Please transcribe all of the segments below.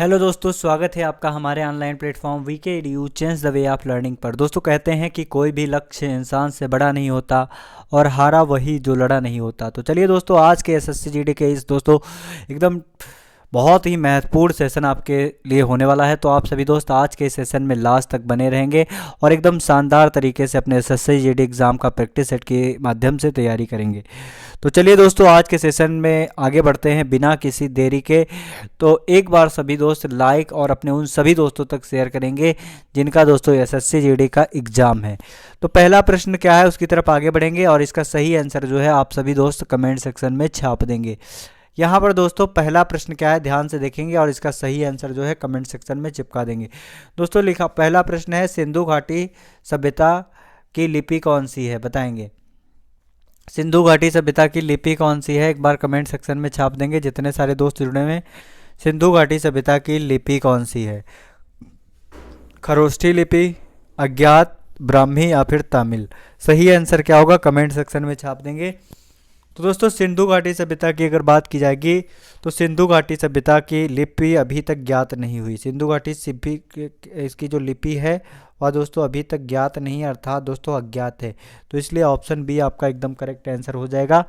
Hello दोस्तों, स्वागत है आपका हमारे online platform VK Edu change the way of learning पर। दोस्तों, कहते हैं कि कोई भी लक्ष्य इंसान से बड़ा नहीं होता और हारा वही जो लड़ा नहीं होता। तो चलिए दोस्तों, आज के एसएससी जीडी के इस दोस्तों एकदम बहुत ही महत्वपूर्ण सेशन आपके लिए होने वाला है। तो आप सभी दोस्त आज के सेशन में लास्ट तक बने रहेंगे और एकदम शानदार तरीके से अपने एसएससी जीडी एग्ज़ाम का प्रैक्टिस सेट के माध्यम से तैयारी करेंगे। तो चलिए दोस्तों, आज के सेशन में आगे बढ़ते हैं बिना किसी देरी के। तो एक बार सभी दोस्त लाइक और अपने उन सभी दोस्तों तक शेयर करेंगे जिनका दोस्तों एसएससी जीडी का एग्ज़ाम है। तो पहला प्रश्न क्या है उसकी तरफ आगे बढ़ेंगे और इसका सही आंसर जो है आप सभी दोस्त कमेंट सेक्शन में छाप देंगे। यहाँ पर दोस्तों पहला प्रश्न क्या है ध्यान से देखेंगे और इसका सही आंसर जो है कमेंट सेक्शन में चिपका देंगे। दोस्तों लिखा पहला प्रश्न है, सिंधु घाटी सभ्यता की लिपि कौन सी है, बताएंगे। सिंधु घाटी सभ्यता की लिपि कौन सी है, एक बार कमेंट सेक्शन में छाप देंगे जितने सारे दोस्त जुड़े हुए हैं। सिंधु घाटी सभ्यता की लिपि कौन सी है? खरोष्ठी लिपि, अज्ञात, ब्राह्मी या फिर तमिल। सही आंसर क्या होगा कमेंट सेक्शन में छाप देंगे। तो दोस्तों सिंधु घाटी सभ्यता की अगर बात की जाएगी तो सिंधु घाटी सभ्यता की लिपि अभी तक ज्ञात नहीं हुई। सिंधु घाटी इसकी जो लिपि है वह दोस्तों अभी तक ज्ञात नहीं है, अर्थात दोस्तों अज्ञात है। तो इसलिए ऑप्शन बी आपका एकदम करेक्ट आंसर हो जाएगा।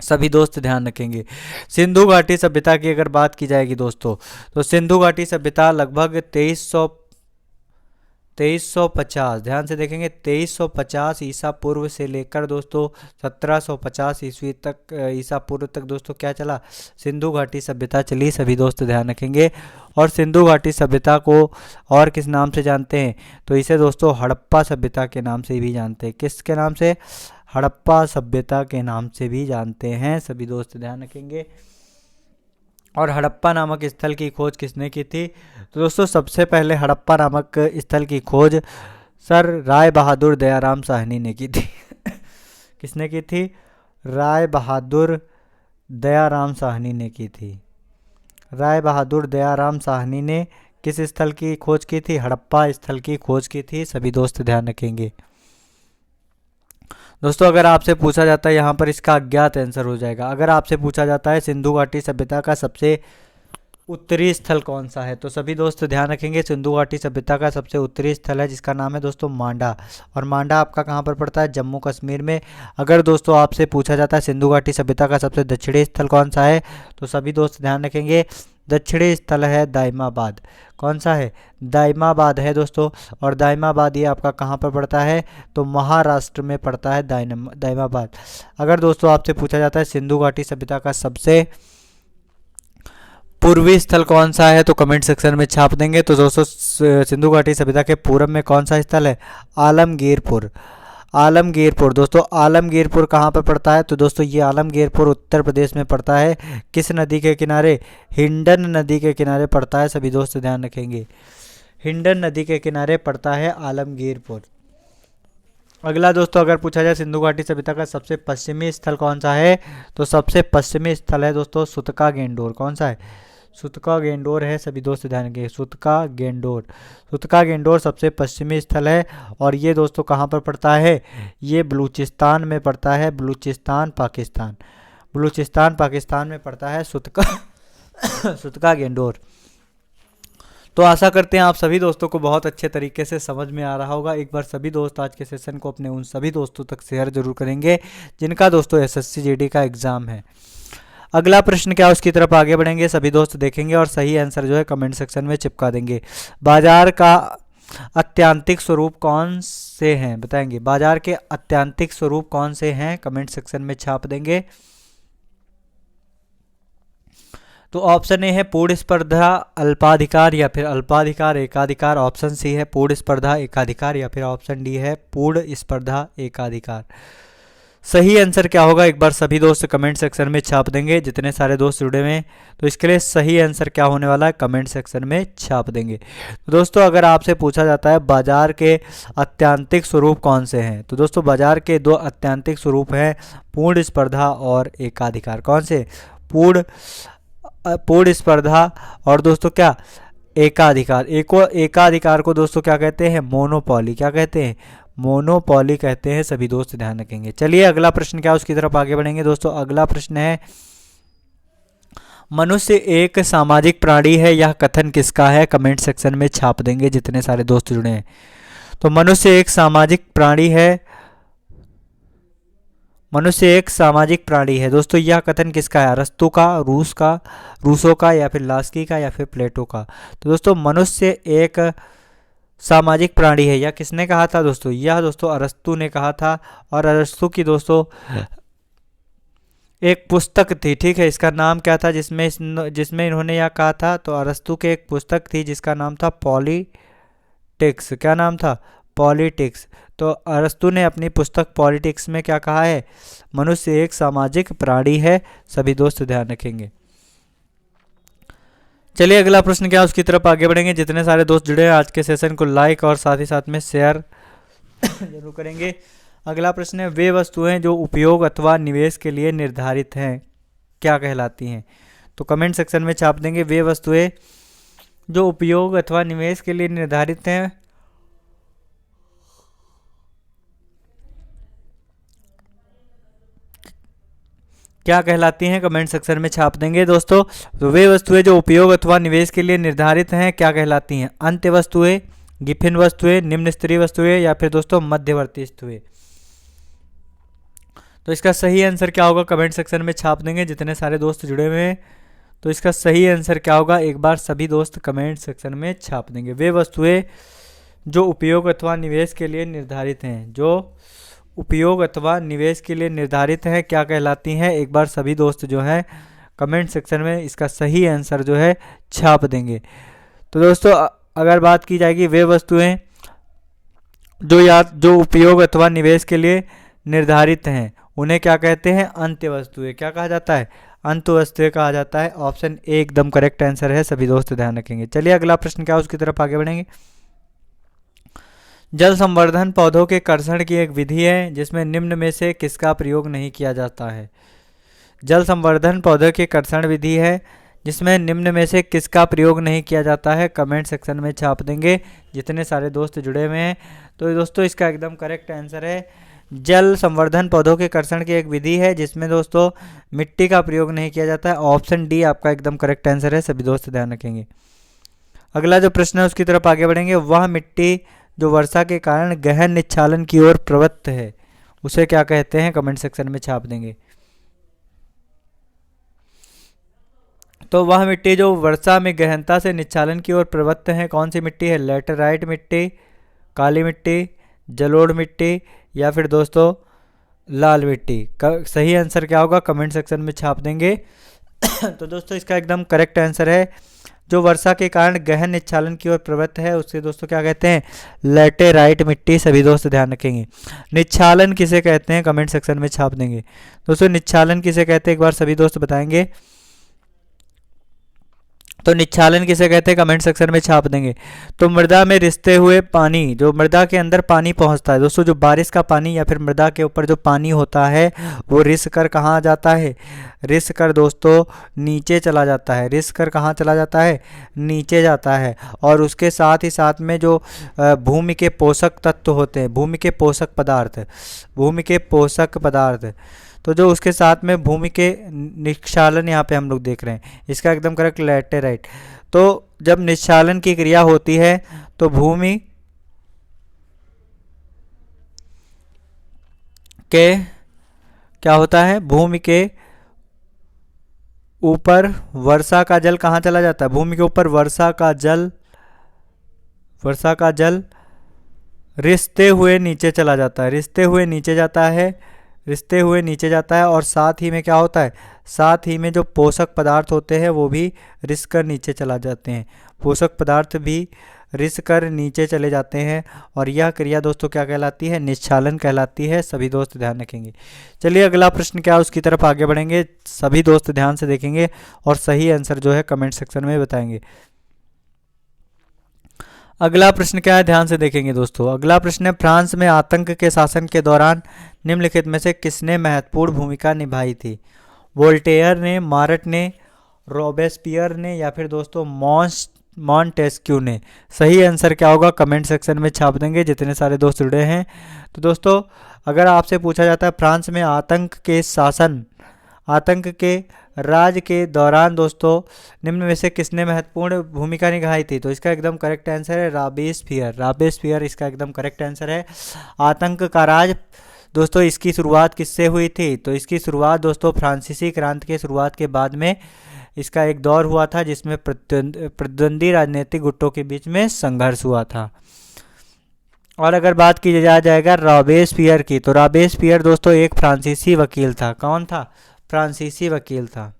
सभी दोस्त ध्यान रखेंगे। सिंधु घाटी सभ्यता की अगर बात की जाएगी दोस्तों तो सिंधु घाटी सभ्यता लगभग 2350, ध्यान से देखेंगे, 2350 ईसा पूर्व से लेकर दोस्तों 1750 ईस्वी तक, ईसा पूर्व तक दोस्तों क्या चला, सिंधु घाटी सभ्यता चली। सभी दोस्त ध्यान रखेंगे। और सिंधु घाटी सभ्यता को और किस नाम से जानते हैं तो इसे दोस्तों हड़प्पा सभ्यता के नाम से भी जानते हैं। किसके नाम से? हड़प्पा सभ्यता के नाम से भी जानते हैं। सभी दोस्त ध्यान रखेंगे। और हड़प्पा नामक स्थल की खोज किसने की थी? तो दोस्तों सबसे पहले हड़प्पा नामक स्थल की खोज सर राय बहादुर दयाराम साहनी ने की थी। किसने की थी? राय बहादुर दयाराम साहनी ने की थी। राय बहादुर दयाराम साहनी ने किस स्थल की खोज की थी? हड़प्पा स्थल की खोज की थी। सभी दोस्त ध्यान रखेंगे। दोस्तों अगर आपसे पूछा जाता है यहाँ पर इसका अज्ञात आंसर हो जाएगा। अगर आपसे पूछा जाता है सिंधु घाटी सभ्यता का सबसे उत्तरी स्थल कौन सा है तो सभी दोस्त ध्यान रखेंगे, सिंधु घाटी सभ्यता का सबसे उत्तरी स्थल है जिसका नाम है दोस्तों मांडा। और मांडा आपका कहाँ पर पड़ता है? जम्मू कश्मीर में। अगर दोस्तों आपसे पूछा जाता है सिंधु घाटी सभ्यता का सबसे दक्षिणी स्थल कौन सा है तो सभी दोस्त ध्यान रखेंगे, दक्षिणी स्थल है दाइमाबाद। कौन सा है? दाइमाबाद है दोस्तों। और दाइमाबाद ये आपका कहाँ पर पड़ता है तो महाराष्ट्र में पड़ता है दाइमाबाद। अगर दोस्तों आपसे पूछा जाता है सिंधु घाटी सभ्यता का सबसे पूर्वी स्थल कौन सा है तो कमेंट सेक्शन में छाप देंगे। तो दोस्तों सिंधु घाटी सभ्यता के पूरब में कौन सा स्थल है? आलमगीरपुर। आलमगीरपुर दोस्तों, आलमगीरपुर कहाँ पर पड़ता है तो दोस्तों ये आलमगीरपुर उत्तर प्रदेश में पड़ता है। किस नदी के किनारे? हिंडन नदी के किनारे पड़ता है। सभी दोस्त ध्यान रखेंगे, हिंडन नदी के किनारे पड़ता है आलमगीरपुर। अगला दोस्तों अगर पूछा जाए सिंधु घाटी सभ्यता का सबसे पश्चिमी स्थल कौन सा है तो सबसे पश्चिमी स्थल है दोस्तों सुतका गेंडोर। कौन सा है? सुतका गेंडोर है। सभी दोस्त ध्यान रखेंगे, सुतका गेंडोर। सुतका गेंडोर सबसे पश्चिमी स्थल है और ये दोस्तों कहाँ पर पड़ता है? ये बलूचिस्तान में पड़ता है। बलूचिस्तान पाकिस्तान, बलूचिस्तान पाकिस्तान में पड़ता है सुतका सुतका गेंडोर। तो आशा करते हैं आप सभी दोस्तों को बहुत अच्छे तरीके से समझ में आ रहा होगा। एक बार सभी दोस्त आज के सेशन को अपने उन सभी दोस्तों तक शेयर जरूर करेंगे जिनका दोस्तों एसएससी जीडी का एग्ज़ाम है। अगला प्रश्न क्या उसकी तरफ आगे बढ़ेंगे, सभी दोस्त देखेंगे और सही आंसर जो है कमेंट सेक्शन में चिपका देंगे। बाजार का आत्यांतिक स्वरूप कौन से हैं, बताएंगे। बाजार के आत्यांतिक स्वरूप कौन से हैं कमेंट सेक्शन में छाप देंगे। तो ऑप्शन ए है पूर्ण स्पर्धा अल्पाधिकार या फिर अल्पाधिकार एकाधिकार। ऑप्शन सी है पूर्ण स्पर्धा एकाधिकार या फिर ऑप्शन डी है पूर्ण स्पर्धा एकाधिकार। सही आंसर क्या होगा एक बार सभी दोस्त कमेंट सेक्शन में छाप देंगे जितने सारे दोस्त जुड़े हुए हैं। तो इसके लिए सही आंसर क्या होने वाला है कमेंट सेक्शन में छाप देंगे। तो दोस्तों अगर आपसे पूछा जाता है बाजार के आत्यांतिक स्वरूप कौन से हैं तो दोस्तों बाजार के दो आत्यांतिक स्वरूप हैं, पूर्ण स्पर्धा और एकाधिकार। कौन से? पूर्ण स्पर्धा और दोस्तों क्या? एकाधिकार। एकाधिकार को दोस्तों क्या कहते हैं? मोनोपॉली। क्या कहते हैं? मोनोपॉली कहते हैं। सभी दोस्त ध्यान रखेंगे। चलिए अगला प्रश्न क्या उसकी तरफ आगे बढ़ेंगे। दोस्तों अगला प्रश्न है मनुष्य एक सामाजिक प्राणी है, यह कथन किसका है? कमेंट सेक्शन में छाप देंगे जितने सारे दोस्त जुड़े हैं। तो मनुष्य एक सामाजिक प्राणी है, मनुष्य एक सामाजिक प्राणी है दोस्तों, यह कथन किसका है? अरस्तु का, रूसो का, या फिर लास्की का, या फिर प्लेटो का? तो दोस्तों मनुष्य एक सामाजिक प्राणी है, यह किसने कहा था दोस्तों? यह दोस्तों अरस्तु ने कहा था। और अरस्तु की दोस्तों एक पुस्तक थी, ठीक है, इसका नाम क्या था जिसमें इन्होंने यह कहा था? तो अरस्तु के एक पुस्तक थी जिसका नाम था पॉलिटिक्स। क्या नाम था? पॉलिटिक्स। तो अरस्तु ने अपनी पुस्तक पॉलिटिक्स में क्या कहा है? मनुष्य एक सामाजिक प्राणी है। सभी दोस्त ध्यान रखेंगे। चलिए अगला प्रश्न क्या है उसकी तरफ आगे बढ़ेंगे। जितने सारे दोस्त जुड़े हैं आज के सेशन को लाइक और साथ ही साथ में शेयर जरूर करेंगे। अगला प्रश्न है, वे वस्तुएं जो उपयोग अथवा निवेश के लिए निर्धारित हैं क्या कहलाती हैं? तो कमेंट सेक्शन में छाप देंगे, वे वस्तुएं जो उपयोग अथवा निवेश के लिए निर्धारित हैं क्या कहलाती हैं? कमेंट सेक्शन में छाप देंगे दोस्तों। तो वे वस्तुएं जो उपयोग अथवा निवेश के लिए निर्धारित हैं क्या कहलाती हैं? अंत्य वस्तुएं, गिफिन वस्तुएं, निम्न स्तरीय वस्तुएं, या फिर दोस्तों मध्यवर्ती वस्तुएं? तो इसका सही आंसर क्या होगा? कमेंट सेक्शन में छाप देंगे जितने सारे दोस्त जुड़े हुए हैं। तो इसका सही आंसर क्या होगा? एक बार सभी दोस्त कमेंट सेक्शन में छाप देंगे। वे वस्तुएं जो उपयोग अथवा निवेश के लिए निर्धारित हैं, जो उपयोग अथवा निवेश के लिए निर्धारित हैं क्या कहलाती हैं? एक बार सभी दोस्त जो हैं कमेंट सेक्शन में इसका सही आंसर जो है छाप देंगे। तो दोस्तों अगर बात की जाएगी वे वस्तुएं जो उपयोग अथवा निवेश के लिए निर्धारित हैं उन्हें क्या कहते हैं? अंत्य वस्तुएं। क्या कहा जाता है? अंत्य वस्तुएं कहा जाता है। ऑप्शन ए एकदम करेक्ट आंसर है। सभी दोस्त ध्यान रखेंगे। चलिए अगला प्रश्न क्या है उसकी तरफ आगे बढ़ेंगे। जल संवर्धन पौधों के कर्षण की एक विधि है जिसमें निम्न में से किसका प्रयोग नहीं किया जाता है? जल संवर्धन पौधों की कर्षण विधि है जिसमें निम्न में से किसका प्रयोग नहीं किया जाता है? कमेंट सेक्शन में छाप देंगे जितने सारे दोस्त जुड़े हुए हैं। तो दोस्तों इसका एकदम करेक्ट आंसर है, जल संवर्धन पौधों के कर्षण की एक विधि है जिसमें दोस्तों मिट्टी का प्रयोग नहीं किया जाता है। ऑप्शन डी आपका एकदम करेक्ट आंसर है। सभी दोस्त ध्यान रखेंगे। अगला जो प्रश्न है उसकी तरफ आगे बढ़ेंगे। वह मिट्टी जो वर्षा के कारण गहन निच्छालन की ओर प्रवृत्त है उसे क्या कहते हैं? कमेंट सेक्शन में छाप देंगे। तो वह मिट्टी जो वर्षा में गहनता से निच्छालन की ओर प्रवृत्त है कौन सी मिट्टी है? लैटेराइट मिट्टी, काली मिट्टी, जलोढ़ मिट्टी, या फिर दोस्तों लाल मिट्टी? सही आंसर क्या होगा? कमेंट सेक्शन में छाप देंगे। तो दोस्तों इसका एकदम करेक्ट आंसर है, जो वर्षा के कारण गहन निच्छालन की ओर प्रवृत्त है उससे दोस्तों क्या कहते हैं? लैटेराइट मिट्टी। सभी दोस्त ध्यान रखेंगे। निच्छालन किसे कहते हैं? कमेंट सेक्शन में छाप देंगे। दोस्तों निच्छालन किसे कहते हैं एक बार सभी दोस्त बताएंगे। तो निच्छालन किसे कहते हैं? कमेंट सेक्शन में छाप देंगे। तो मृदा में रिसते हुए पानी, जो मृदा के अंदर पानी पहुंचता है दोस्तों, जो बारिश का पानी या फिर मृदा के ऊपर जो पानी होता है वो रिस कर कहाँ जाता है? रिस कर दोस्तों नीचे चला जाता है। रिस कर कहाँ चला जाता है? नीचे जाता है। और उसके साथ ही साथ में जो भूमि के पोषक तत्व होते हैं, भूमि के पोषक पदार्थ, तो जो उसके साथ में भूमि के निक्षालन यहाँ पे हम लोग देख रहे हैं, इसका एकदम करेक्ट लैटेराइट। तो जब निक्षालन की क्रिया होती है तो भूमि के क्या होता है? भूमि के ऊपर वर्षा का जल कहाँ चला जाता है? भूमि के ऊपर वर्षा का जल रिसते हुए नीचे चला जाता है। रिसते हुए नीचे जाता है और साथ ही में क्या होता है? साथ ही में जो पोषक पदार्थ होते हैं वो भी रिस कर नीचे चला जाते हैं। पोषक पदार्थ भी रिस कर नीचे चले जाते हैं और यह क्रिया दोस्तों क्या कहलाती है? निच्छालन कहलाती है। सभी दोस्त ध्यान रखेंगे। चलिए अगला प्रश्न क्या है उसकी तरफ आगे बढ़ेंगे। सभी दोस्त ध्यान से देखेंगे और सही आंसर जो है कमेंट सेक्शन में बताएंगे। अगला प्रश्न क्या है ध्यान से देखेंगे दोस्तों। अगला प्रश्न है, फ्रांस में आतंक के शासन के दौरान निम्नलिखित में से किसने महत्वपूर्ण भूमिका निभाई थी? वोल्टेयर ने, मार्ट ने, रॉबेस्पियर ने, या फिर दोस्तों मॉन्टेस्क्यू ने? सही आंसर क्या होगा? कमेंट सेक्शन में छाप देंगे जितने सारे दोस्त जुड़े हैं। तो दोस्तों अगर आपसे पूछा जाता है फ्रांस में आतंक के राज के दौरान दोस्तों निम्न में से किसने महत्वपूर्ण भूमिका निभाई थी? तो इसका एकदम करेक्ट आंसर है रॉबेस्पियर। रॉबेस्पियर इसका एकदम करेक्ट आंसर है। आतंक का राज दोस्तों इसकी शुरुआत किससे हुई थी? तो इसकी शुरुआत दोस्तों फ्रांसीसी क्रांति के शुरुआत के बाद में इसका एक दौर हुआ था जिसमें प्रतिद्वंदी राजनीतिक गुटों के बीच में संघर्ष हुआ था। और अगर बात की जाएगा रॉबेस्पियर की, तो रॉबेस्पियर दोस्तों एक फ्रांसीसी वकील था। कौन था? फ्रांसीसी वकील था।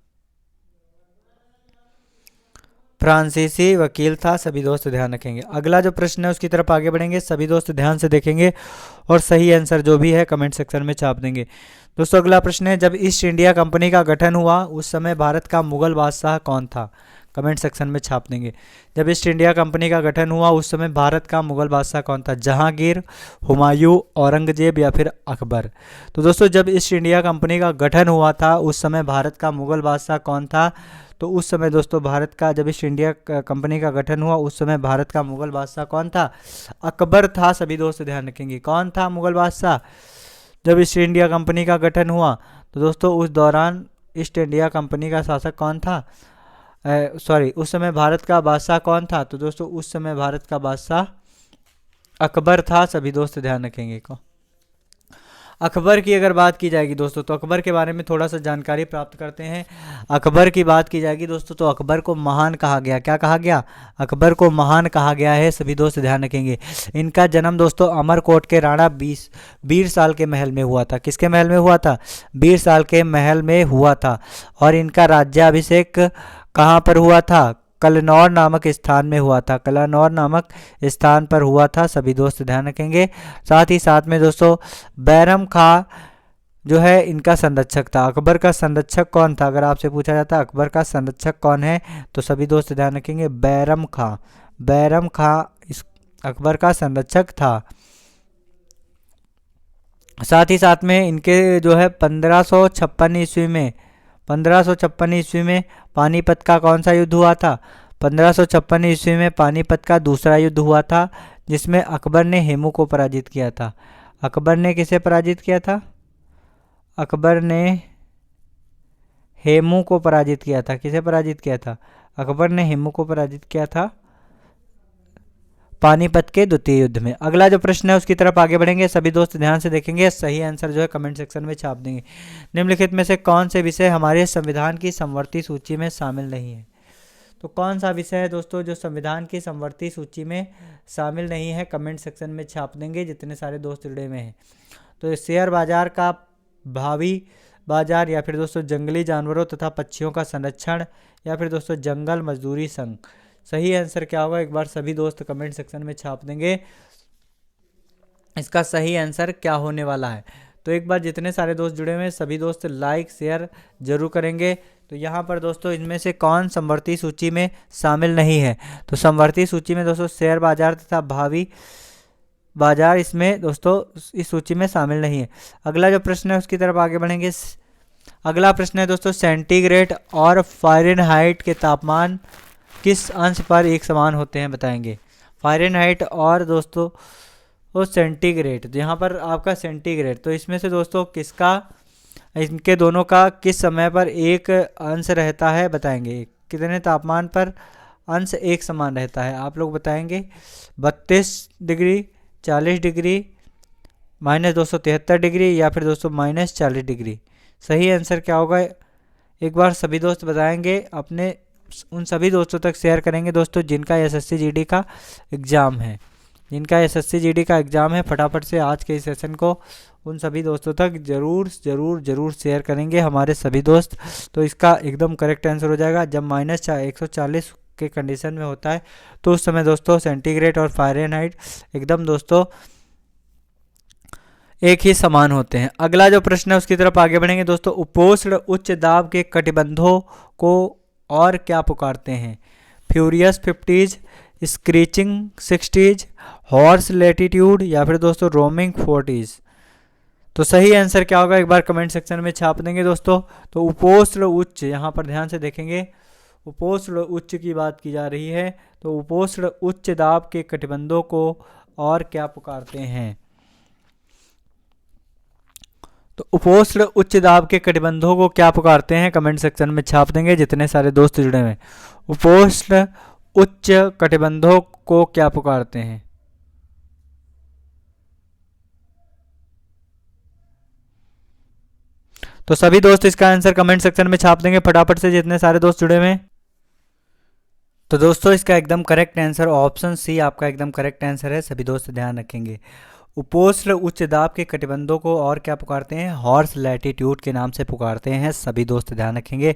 फ्रांसीसी वकील था। सभी दोस्त ध्यान रखेंगे। अगला जो प्रश्न है उसकी तरफ आगे बढ़ेंगे। सभी दोस्त ध्यान से देखेंगे और सही आंसर जो भी है कमेंट सेक्शन में छाप देंगे। दोस्तों अगला प्रश्न है, जब ईस्ट इंडिया कंपनी का गठन हुआ उस समय भारत का मुगल बादशाह कौन था? कमेंट सेक्शन में छाप देंगे। जब ईस्ट इंडिया कंपनी का गठन हुआ उस समय भारत का मुगल बादशाह कौन था? जहांगीर, हुमायूं, औरंगजेब या फिर अकबर? तो दोस्तों जब ईस्ट इंडिया कंपनी का गठन हुआ था उस समय भारत का मुगल बादशाह कौन था? तो उस समय दोस्तों भारत का जब ईस्ट इंडिया कंपनी का गठन हुआ उस समय भारत का मुगल बादशाह कौन था? अकबर था। सभी दोस्त ध्यान रखेंगे। कौन था मुगल बादशाह जब ईस्ट इंडिया कंपनी का गठन हुआ? तो दोस्तों उस दौरान ईस्ट इंडिया कंपनी का शासक कौन था? उस समय भारत का बादशाह कौन था? तो दोस्तों उस समय भारत का बादशाह अकबर था। सभी दोस्त ध्यान रखेंगे। अकबर की अगर बात की जाएगी दोस्तों तो अकबर के बारे में थोड़ा सा जानकारी प्राप्त करते हैं। अकबर की बात की जाएगी दोस्तों तो अकबर को महान कहा गया। क्या कहा गया? अकबर को महान कहा गया है। सभी दोस्त ध्यान रखेंगे। इनका जन्म दोस्तों अमरकोट के राणा बीर साल के महल में हुआ था। किसके महल में हुआ था? बीर साल के महल में हुआ था। और इनका राज्याभिषेक कहाँ पर हुआ था? कलनौर नामक स्थान में हुआ था। कलनौर नामक स्थान पर हुआ था। सभी दोस्त ध्यान रखेंगे। साथ ही साथ में दोस्तों बैरम खां जो है इनका संरक्षक था। अकबर का संरक्षक कौन था? अगर आपसे पूछा जाता अकबर का संरक्षक कौन है तो सभी दोस्त ध्यान रखेंगे बैरम खां। बैरम खां इस अकबर का संरक्षक था। साथ ही साथ में इनके जो है 1556 ईस्वी में पानीपत का कौन सा युद्ध हुआ था? 1556 ईस्वी में पानीपत का दूसरा युद्ध हुआ था जिसमें अकबर ने हेमू को पराजित किया था। अकबर ने किसे पराजित किया था? अकबर ने हेमू को पराजित किया था। किसे पराजित किया था? अकबर ने हेमू को पराजित किया था पानीपत के द्वितीय युद्ध में। अगला जो प्रश्न है उसकी तरफ आगे बढ़ेंगे। सभी दोस्त ध्यान से देखेंगे। सही आंसर जो है कमेंट सेक्शन में छाप देंगे। निम्नलिखित में से कौन से विषय हमारे संविधान की समवर्ती सूची में शामिल नहीं है? तो कौन सा विषय है दोस्तों जो संविधान की समवर्ती सूची में शामिल नहीं है? कमेंट सेक्शन में छाप देंगे जितने सारे दोस्त जुड़े हुए हैं। तो शेयर बाजार का भावी बाजार या फिर दोस्तों जंगली जानवरों तथा पक्षियों का संरक्षण या फिर दोस्तों जंगल मजदूरी संघ? सही आंसर क्या होगा एक बार सभी दोस्त कमेंट सेक्शन में छाप देंगे। इसका सही आंसर क्या होने वाला है? तो एक बार जितने सारे दोस्त जुड़े हुए हैं सभी दोस्त लाइक शेयर जरूर करेंगे। तो यहाँ पर दोस्तों इनमें से कौन समवर्ती सूची में शामिल नहीं है? तो समवर्ती सूची में दोस्तों शेयर बाजार तथा भावी बाजार इसमें दोस्तों इस सूची में शामिल नहीं है। अगला जो प्रश्न है उसकी तरफ आगे बढ़ेंगे। अगला प्रश्न है दोस्तों सेंटीग्रेड और फ़ारेनहाइट के तापमान किस अंश पर एक समान होते हैं? बताएंगे। फ़ारेनहाइट और दोस्तों वो सेंटीग्रेड, यहाँ पर आपका सेंटीग्रेड, तो इसमें से दोस्तों किसका इनके दोनों का किस समय पर एक अंश रहता है? बताएंगे। कितने तापमान पर अंश एक समान रहता है? आप लोग बताएंगे। 32 डिग्री, 40 डिग्री, -273 डिग्री या फिर दोस्तों -40 डिग्री? सही आंसर क्या होगा एक बार सभी दोस्त बताएंगे। अपने उन सभी दोस्तों तक शेयर करेंगे दोस्तों जिनका एसएससी जीडी का एग्ज़ाम है। जिनका एसएससी जीडी का एग्ज़ाम है फटाफट से आज के इस सेशन को उन सभी दोस्तों तक जरूर जरूर जरूर शेयर करेंगे हमारे सभी दोस्त। तो इसका एकदम करेक्ट आंसर हो जाएगा जब -140 के कंडीशन में होता है तो उस समय दोस्तों सेंटीग्रेड और फ़ारेनहाइट एकदम दोस्तों एक ही समान होते हैं। अगला जो प्रश्न है उसकी तरफ आगे बढ़ेंगे दोस्तों। उपोष्ण उच्च दाब के कटिबंधों को और क्या पुकारते हैं? Furious 50s, screeching 60s, horse latitude या फिर दोस्तों रोमिंग 40s? तो सही आंसर क्या होगा एक बार कमेंट सेक्शन में छाप देंगे दोस्तों। तो उपोष्ण उच्च, यहाँ पर ध्यान से देखेंगे, उपोष्ण उच्च की बात की जा रही है। तो उपोष्ण उच्च दाब के कटिबंधों को और क्या पुकारते हैं? तो उपोष्ण उच्च दाब के कटिबंधों को क्या पुकारते हैं, कमेंट सेक्शन में छाप देंगे जितने सारे दोस्त जुड़े हुए हैं। उपोष्ण उच्च कटिबंधों को क्या पुकारते हैं? तो सभी दोस्त इसका आंसर कमेंट सेक्शन में छाप देंगे फटाफट से जितने सारे दोस्त जुड़े हुए हैं। तो दोस्तों इसका एकदम करेक्ट आंसर ऑप्शन सी आपका एकदम करेक्ट आंसर है, सभी दोस्त ध्यान रखेंगे। उपोष्ण उच्च दाब के कटिबंधों को और क्या पुकारते हैं? हॉर्स लैटिट्यूड के नाम से पुकारते हैं, सभी दोस्त ध्यान रखेंगे।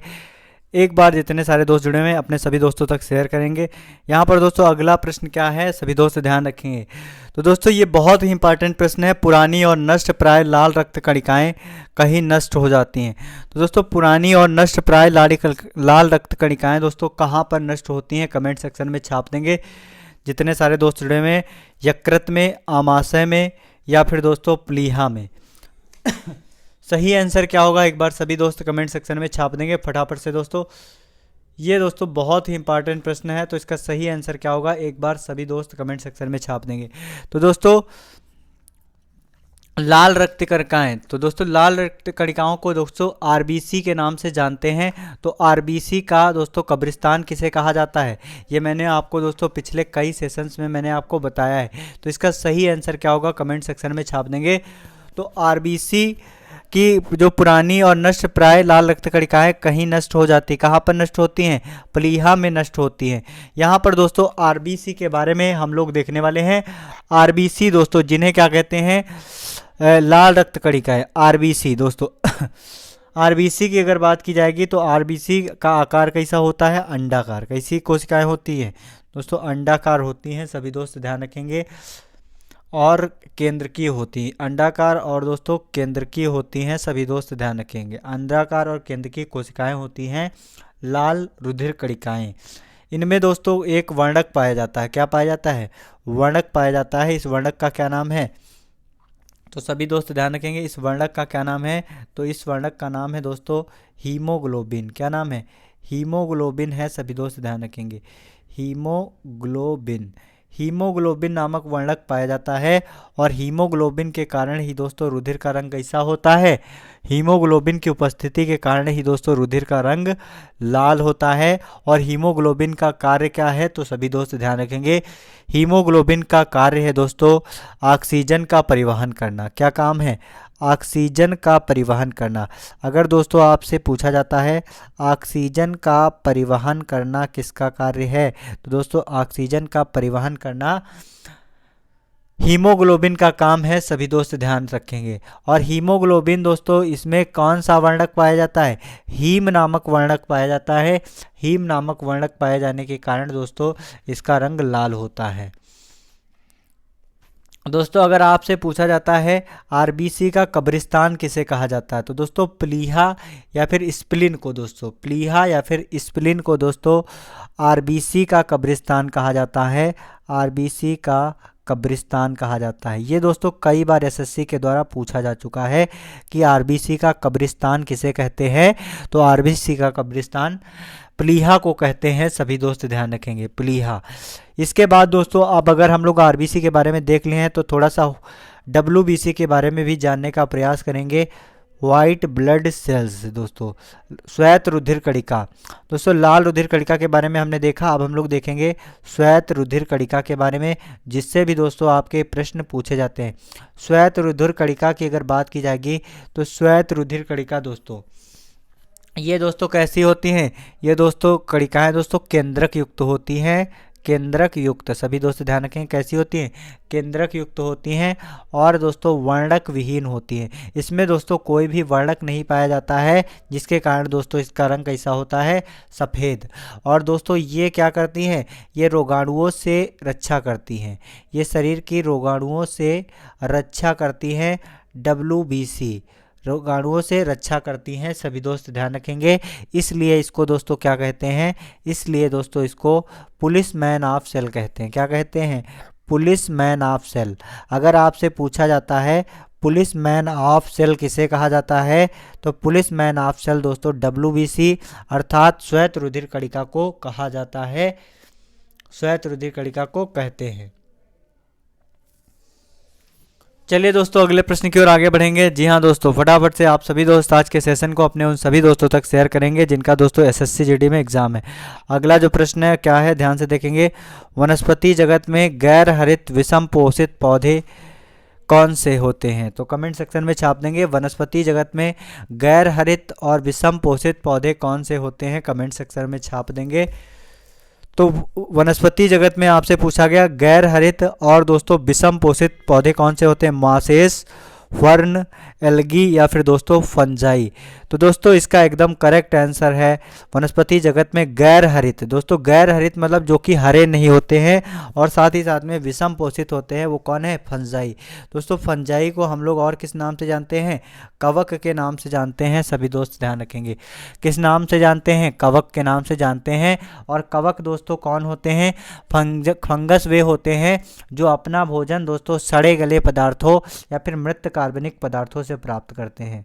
एक बार जितने सारे दोस्त जुड़े हुए हैं अपने सभी दोस्तों तक शेयर करेंगे। यहाँ पर दोस्तों अगला प्रश्न क्या है, सभी दोस्त ध्यान रखेंगे। तो दोस्तों ये बहुत ही इंपॉर्टेंट प्रश्न है, पुरानी और नष्ट प्राय लाल रक्त कणिकाएं कहीं नष्ट हो जाती हैं। तो दोस्तों पुरानी और नष्ट प्राय लाल रक्त कणिकाएं दोस्तों कहाँ पर नष्ट होती हैं, कमेंट सेक्शन में छाप देंगे जितने सारे दोस्त जुड़े हुए हैं। यकृत में, आमाशय में, या फिर दोस्तों प्लीहा में। सही आंसर क्या होगा एक बार सभी दोस्त कमेंट सेक्शन में छाप देंगे फटाफट से दोस्तों। ये दोस्तों बहुत ही इंपॉर्टेंट प्रश्न है, तो इसका सही आंसर क्या होगा एक बार सभी दोस्त कमेंट सेक्शन में छाप देंगे। तो दोस्तों लाल रक्त कणिकाएं, तो दोस्तों लाल रक्त कणिकाओं को दोस्तों आरबीसी के नाम से जानते हैं। तो आरबीसी का दोस्तों कब्रिस्तान किसे कहा जाता है, ये मैंने आपको दोस्तों पिछले कई सेशंस में मैंने आपको बताया है। तो इसका सही आंसर क्या होगा कमेंट सेक्शन में छाप देंगे। तो आरबीसी की जो पुरानी और नष्ट प्राय लाल रक्त कणिकाएं कहीं नष्ट हो जाती, कहाँ पर नष्ट होती हैं? प्लीहा में नष्ट होती हैं। यहाँ पर दोस्तों आरबीसी के बारे में हम लोग देखने वाले हैं। आरबीसी दोस्तों जिन्हें क्या कहते हैं? लाल रक्त कणिकाएं, आरबीसी दोस्तों। आरबीसी की अगर बात की जाएगी तो आरबीसी का आकार कैसा होता है? अंडाकार। कैसी कोशिकाएं होती हैं दोस्तों? अंडाकार होती हैं, सभी दोस्त ध्यान रखेंगे। और केंद्रकीय होती हैं, अंडाकार और दोस्तों केंद्रकीय होती हैं, सभी दोस्त ध्यान रखेंगे। अंडाकार और केंद्रकीय कोशिकाएं होती हैं लाल रुधिर कणिकाएं। इनमें दोस्तों एक वर्णक पाया जाता है, क्या पाया जाता है? वर्णक पाया जाता है। इस वर्णक का क्या नाम है? तो सभी दोस्त ध्यान रखेंगे इस वर्णक का क्या नाम है? तो इस वर्णक का नाम है दोस्तों हीमोग्लोबिन। क्या नाम है? हीमोग्लोबिन है, सभी दोस्त ध्यान रखेंगे। हीमोग्लोबिन, हीमोग्लोबिन नामक वर्णक पाया जाता है। और हीमोग्लोबिन के कारण ही दोस्तों रुधिर का रंग कैसा होता है? हीमोग्लोबिन की उपस्थिति के कारण ही दोस्तों रुधिर का रंग लाल होता है। और हीमोग्लोबिन का कार्य क्या है? तो सभी दोस्त ध्यान रखेंगे हीमोग्लोबिन का कार्य है दोस्तों ऑक्सीजन का परिवहन करना। क्या काम है? ऑक्सीजन का परिवहन करना। अगर दोस्तों आपसे पूछा जाता है ऑक्सीजन का परिवहन करना किसका कार्य है, तो दोस्तों ऑक्सीजन का परिवहन करना हीमोग्लोबिन का काम है, सभी दोस्त ध्यान रखेंगे। और हीमोग्लोबिन दोस्तों इसमें कौन सा वर्णक पाया जाता है? हीम नामक वर्णक पाया जाता है। हीम नामक वर्णक पाए जाने के कारण दोस्तों इसका रंग लाल होता है। दोस्तों अगर आपसे पूछा जाता है आरबीसी का कब्रिस्तान किसे कहा जाता है, तो दोस्तों प्लीहा या फिर स्प्लिन को दोस्तों, प्लीहा या फिर स्प्लिन को दोस्तों आरबीसी का कब्रिस्तान कहा जाता है। आरबीसी का कब्रिस्तान कहा जाता है। ये दोस्तों कई बार एसएससी के द्वारा पूछा जा चुका है कि आरबीसी का कब्रिस्तान किसे कहते हैं, तो आरबीसी का कब्रिस्तान प्लीहा को कहते हैं, सभी दोस्त ध्यान रखेंगे प्लीहा। इसके बाद दोस्तों अब अगर हम लोग आरबीसी के बारे में देख लिए हैं तो थोड़ा सा डब्ल्यूबीसी के बारे में भी जानने का प्रयास करेंगे। वाइट ब्लड सेल्स दोस्तों, श्वेत रुधिर कणिका। दोस्तों लाल रुधिर कणिका के बारे में हमने देखा, अब हम लोग देखेंगे श्वेत रुधिर कणिका के बारे में, जिससे भी दोस्तों आपके प्रश्न पूछे जाते हैं। श्वेत रुधिर कणिका की अगर बात की जाएगी तो श्वेत रुधिर कणिका दोस्तों ये दोस्तों कैसी होती हैं? ये दोस्तों कणिकाएं दोस्तों केंद्रक युक्त होती हैं, केंद्रक युक्त, सभी दोस्त ध्यान रखें कैसी होती हैं? केंद्रक युक्त होती हैं। और दोस्तों वर्णक विहीन होती हैं। इसमें दोस्तों कोई भी वर्णक नहीं पाया जाता है, जिसके कारण दोस्तों इसका रंग कैसा होता है? सफ़ेद। और दोस्तों ये क्या करती हैं? ये रोगाणुओं से रक्षा करती हैं, ये शरीर की रोगाणुओं से रक्षा करती हैं। WBC रोगाणुओं से रक्षा करती हैं, सभी दोस्त ध्यान रखेंगे। इसलिए इसको दोस्तों क्या कहते हैं? इसलिए दोस्तों इसको पुलिस मैन ऑफ सेल कहते हैं। क्या कहते हैं? Policeman of cell. अगर आपसे पूछा जाता है पुलिस मैन ऑफ सेल किसे कहा जाता है, तो पुलिस मैन ऑफ सेल दोस्तों WBC अर्थात श्वेत रुधिर कणिका को कहा जाता है, श्वेत रुधिर कणिका को कहते हैं। चलिए दोस्तों, अगले प्रश्न की ओर आगे बढ़ेंगे। जी हाँ दोस्तों, फटाफट से आप सभी दोस्त आज के सेशन को अपने उन सभी दोस्तों तक शेयर करेंगे जिनका दोस्तों एसएससी जीडी में एग्जाम है। अगला जो प्रश्न है क्या है, ध्यान से देखेंगे। वनस्पति जगत में गैर हरित विषम पोषित पौधे कौन से होते हैं? तो कमेंट सेक्शन में छाप देंगे, वनस्पति जगत में गैर हरित और विषम पोषित पौधे कौन से होते हैं, कमेंट सेक्शन में छाप देंगे। तो वनस्पति जगत में आपसे पूछा गया गैर हरित और दोस्तों विषम पोषित पौधे कौन से होते हैं? मॉसेस, फर्न, एल्गी या फिर दोस्तों फंजाई। तो दोस्तों इसका एकदम करेक्ट आंसर है वनस्पति जगत में गैर हरित। दोस्तों गैर हरित मतलब जो कि हरे नहीं होते हैं और साथ ही साथ में विषम पोषित होते हैं, वो कौन है? फंजाई। दोस्तों फंजाई को हम लोग और किस नाम से जानते हैं? कवक के नाम से जानते हैं। सभी दोस्त ध्यान रखेंगे, किस नाम से जानते हैं? कवक के नाम से जानते हैं। और कवक दोस्तों कौन होते हैं? फंगस वे होते हैं जो अपना भोजन दोस्तों सड़े गले पदार्थों या फिर मृत कार्बनिक पदार्थों से प्राप्त करते हैं।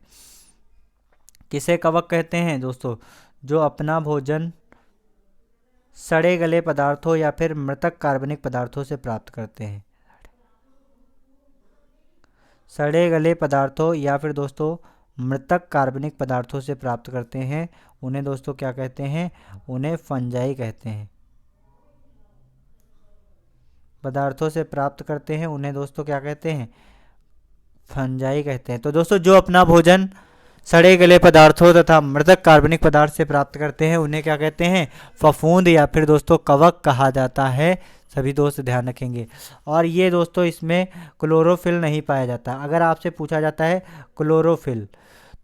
किसे कवक कहते हैं दोस्तों? जो अपना भोजन सड़े गले पदार्थों या फिर मृतक कार्बनिक पदार्थों से प्राप्त करते हैं। सड़े गले पदार्थों या फिर दोस्तों मृतक कार्बनिक पदार्थों से प्राप्त करते हैं, उन्हें दोस्तों क्या कहते हैं? उन्हें फंजाई कहते हैं। पदार्थों से प्राप्त करते हैं उन्हें दोस्तों क्या कहते हैं? फंजाई कहते हैं। तो दोस्तों जो अपना भोजन सड़े गले पदार्थों तथा मृतक कार्बनिक पदार्थ से प्राप्त करते हैं उन्हें क्या कहते हैं? फफूंद या फिर दोस्तों कवक कहा जाता है। सभी दोस्त ध्यान रखेंगे। और ये दोस्तों इसमें क्लोरोफिल नहीं पाया जाता। अगर आपसे पूछा जाता है क्लोरोफिल,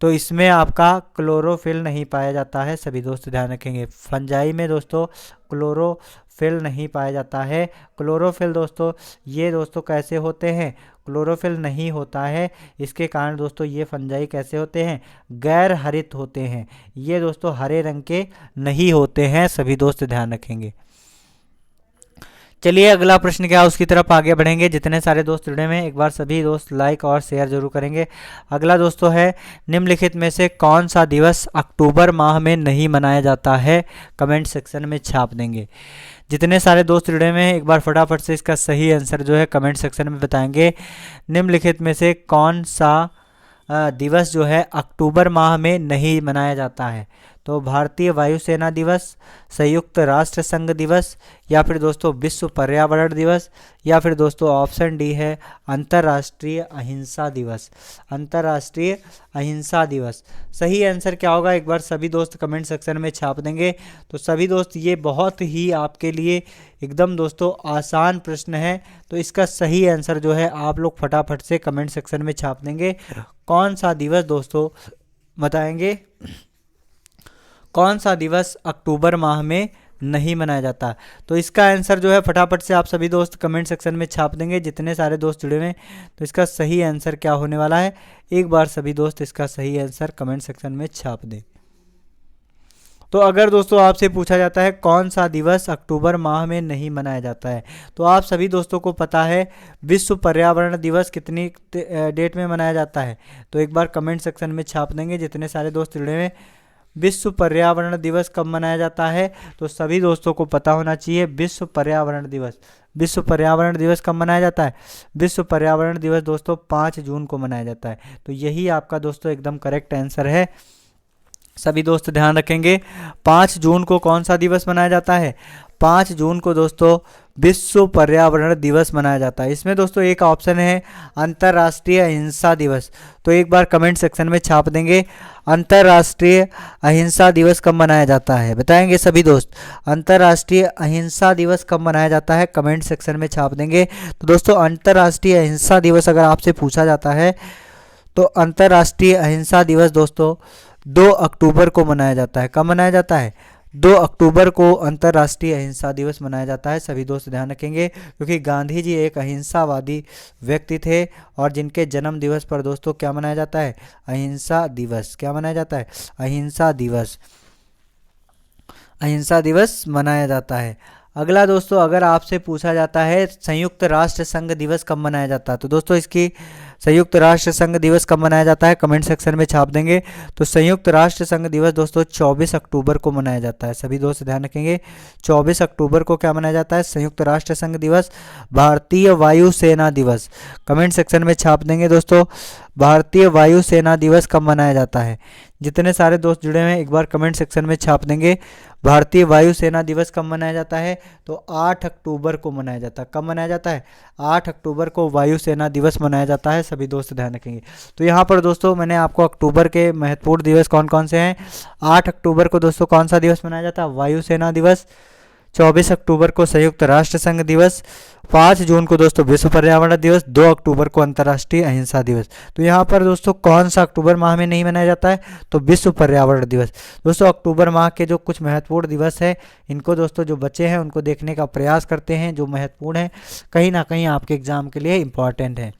तो इसमें आपका क्लोरोफिल नहीं पाया जाता है। सभी दोस्त ध्यान रखेंगे, फंजाई में दोस्तों क्लोरोफिल नहीं पाया जाता है। क्लोरोफिल दोस्तों ये दोस्तों कैसे होते हैं? क्लोरोफिल नहीं होता है, इसके कारण दोस्तों ये फंजाई कैसे होते हैं? गैर हरित होते हैं। ये दोस्तों हरे रंग के नहीं होते हैं। सभी दोस्त ध्यान रखेंगे। चलिए अगला प्रश्न क्या है उसकी तरफ आगे बढ़ेंगे। जितने सारे दोस्त जुड़े हुए हैं एक बार सभी दोस्त लाइक और शेयर जरूर करेंगे। अगला दोस्तों है, निम्नलिखित में से कौन सा दिवस अक्टूबर माह में नहीं मनाया जाता है? कमेंट सेक्शन में छाप देंगे। जितने सारे दोस्त जुड़े हुए हैं एक बार फटाफट से इसका सही आंसर जो है कमेंट सेक्शन में बताएंगे। निम्नलिखित में से कौन सा दिवस जो है अक्टूबर माह में नहीं मनाया जाता है? तो भारतीय वायुसेना दिवस, संयुक्त राष्ट्र संघ दिवस या फिर दोस्तों विश्व पर्यावरण दिवस या फिर दोस्तों ऑप्शन डी है अंतर्राष्ट्रीय अहिंसा दिवस। अंतर्राष्ट्रीय अहिंसा दिवस। सही आंसर क्या होगा एक बार सभी दोस्त कमेंट सेक्शन में छाप देंगे। तो सभी दोस्त ये बहुत ही आपके लिए एकदम दोस्तों आसान प्रश्न है, तो इसका सही आंसर जो है आप लोग फटाफट से कमेंट सेक्शन में छाप देंगे। कौन सा दिवस दोस्तों बताएंगे, कौन सा दिवस अक्टूबर माह में नहीं मनाया जाता? तो इसका आंसर जो है फटाफट से आप सभी दोस्त कमेंट सेक्शन में छाप देंगे। जितने सारे दोस्त जुड़े हुए हैं तो इसका सही आंसर क्या होने वाला है एक बार सभी दोस्त इसका सही आंसर कमेंट सेक्शन में छाप दें। तो अगर दोस्तों आपसे पूछा जाता है कौन सा दिवस अक्टूबर माह में नहीं मनाया जाता है, तो आप सभी दोस्तों को पता है विश्व पर्यावरण दिवस कितनी डेट में मनाया जाता है? तो एक बार कमेंट सेक्शन में छाप देंगे। जितने सारे दोस्त जुड़े हुए विश्व पर्यावरण दिवस कब मनाया जाता है? तो सभी दोस्तों को पता होना चाहिए विश्व पर्यावरण दिवस। विश्व पर्यावरण दिवस कब मनाया जाता है? विश्व पर्यावरण दिवस दोस्तों 5 जून को मनाया जाता है। तो यही आपका दोस्तों एकदम करेक्ट आंसर है। सभी दोस्त ध्यान रखेंगे, 5 जून को कौन सा दिवस मनाया जाता है? 5 जून को दोस्तों विश्व पर्यावरण दिवस मनाया जाता है। इसमें दोस्तों एक ऑप्शन है अंतर्राष्ट्रीय अहिंसा दिवस। तो एक बार कमेंट सेक्शन में छाप देंगे अंतर्राष्ट्रीय अहिंसा दिवस कब मनाया जाता है, बताएंगे सभी दोस्त। अंतर्राष्ट्रीय अहिंसा दिवस कब मनाया जाता है कमेंट सेक्शन में छाप देंगे। तो दोस्तों अंतर्राष्ट्रीय अहिंसा दिवस अगर आपसे पूछा जाता है तो अंतर्राष्ट्रीय अहिंसा दिवस दोस्तों 2 अक्टूबर को मनाया जाता है। कब मनाया जाता है? 2 अक्टूबर को अंतर्राष्ट्रीय अहिंसा दिवस मनाया जाता है। सभी दोस्त ध्यान रखेंगे क्योंकि गांधी जी एक अहिंसावादी व्यक्ति थे और जिनके जन्म दिवस पर दोस्तों क्या मनाया जाता है? अहिंसा दिवस। क्या मनाया जाता है? अहिंसा दिवस। अहिंसा दिवस मनाया जाता है। अगला दोस्तों, अगर आपसे पूछा जाता है संयुक्त राष्ट्र संघ दिवस कब मनाया जाता है, तो दोस्तों इसकी संयुक्त राष्ट्र संघ दिवस कब मनाया जाता है कमेंट सेक्शन में छाप देंगे। तो संयुक्त राष्ट्र संघ दिवस दोस्तों 24 अक्टूबर को मनाया जाता है। सभी दोस्त ध्यान रखेंगे, 24 अक्टूबर को क्या मनाया जाता है, संयुक्त राष्ट्र संघ दिवस। भारतीय वायुसेना दिवस कमेंट सेक्शन में छाप देंगे दोस्तों, भारतीय वायुसेना दिवस कब मनाया जाता है। जितने सारे दोस्त जुड़े हुए हैं एक बार कमेंट सेक्शन में छाप देंगे, भारतीय वायुसेना दिवस कब मनाया जाता है, तो 8 अक्टूबर को मनाया जाता है। कब मनाया जाता है, 8 अक्टूबर को वायुसेना दिवस मनाया जाता है। सभी दोस्त ध्यान रखेंगे। तो यहाँ पर दोस्तों मैंने आपको अक्टूबर के महत्वपूर्ण दिवस कौन कौन से हैं। 8 अक्टूबर को दोस्तों कौन सा दिवस मनाया जाता है, वायुसेना दिवस। 24 अक्टूबर को संयुक्त राष्ट्र संघ दिवस। 5 जून को दोस्तों विश्व पर्यावरण दिवस। 2 अक्टूबर को अंतर्राष्ट्रीय अहिंसा दिवस। तो यहाँ पर दोस्तों कौन सा अक्टूबर माह में नहीं मनाया जाता है, तो विश्व पर्यावरण दिवस। दोस्तों अक्टूबर माह के जो कुछ महत्वपूर्ण दिवस है, इनको दोस्तों जो बच्चे हैं उनको देखने का प्रयास करते हैं, जो महत्वपूर्ण है, कहीं ना कहीं आपके एग्जाम के लिए इंपॉर्टेंट है।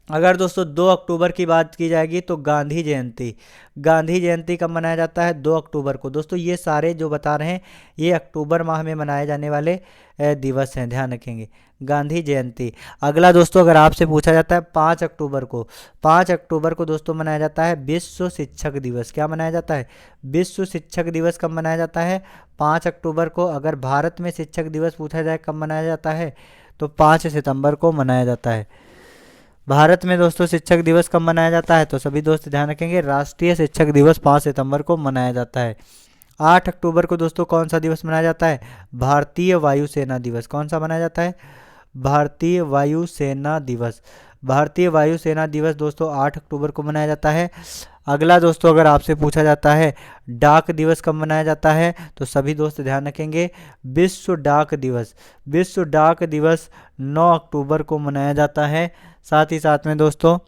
अगर दोस्तों 2 अक्टूबर की बात की जाएगी तो गांधी जयंती। गांधी जयंती कब मनाया जाता है, 2 अक्टूबर को। दोस्तों ये सारे जो बता रहे हैं ये अक्टूबर माह में मनाए जाने वाले दिवस हैं, ध्यान रखेंगे। गांधी जयंती। अगला दोस्तों अगर आपसे पूछा जाता है 5 अक्टूबर को, 5 अक्टूबर को दोस्तों मनाया जाता है विश्व शिक्षक दिवस। क्या मनाया जाता है, विश्व शिक्षक दिवस कब मनाया जाता है, 5 अक्टूबर को। अगर भारत में शिक्षक दिवस पूछा जाए कब मनाया जाता है, तो 5 सितंबर को मनाया जाता है। भारत में दोस्तों शिक्षक दिवस कब मनाया जाता है, तो सभी दोस्त ध्यान रखेंगे, राष्ट्रीय शिक्षक दिवस 5 सितंबर को मनाया जाता है। 8 अक्टूबर को दोस्तों कौन सा दिवस मनाया जाता है, भारतीय वायुसेना दिवस। कौन सा मनाया जाता है, भारतीय वायुसेना दिवस। भारतीय वायुसेना दिवस दोस्तों 8 अक्टूबर को मनाया जाता है। अगला दोस्तों अगर आपसे पूछा जाता है डाक दिवस कब मनाया जाता है, तो सभी दोस्त ध्यान रखेंगे, विश्व डाक दिवस। विश्व डाक दिवस 9 अक्टूबर को मनाया जाता है। साथ ही साथ में दोस्तों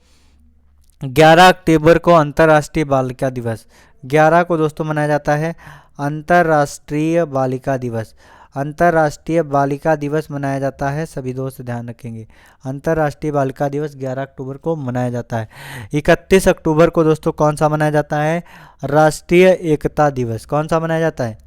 11 अक्टूबर को अंतर्राष्ट्रीय बालिका दिवस। 11 को दोस्तों मनाया जाता है अंतर्राष्ट्रीय बालिका दिवस। अंतर्राष्ट्रीय बालिका दिवस मनाया जाता है। सभी दोस्त ध्यान रखेंगे, अंतर्राष्ट्रीय बालिका दिवस 11 अक्टूबर को मनाया जाता है। 31 अक्टूबर को दोस्तों कौन सा मनाया जाता है, राष्ट्रीय एकता दिवस। कौन सा मनाया जाता है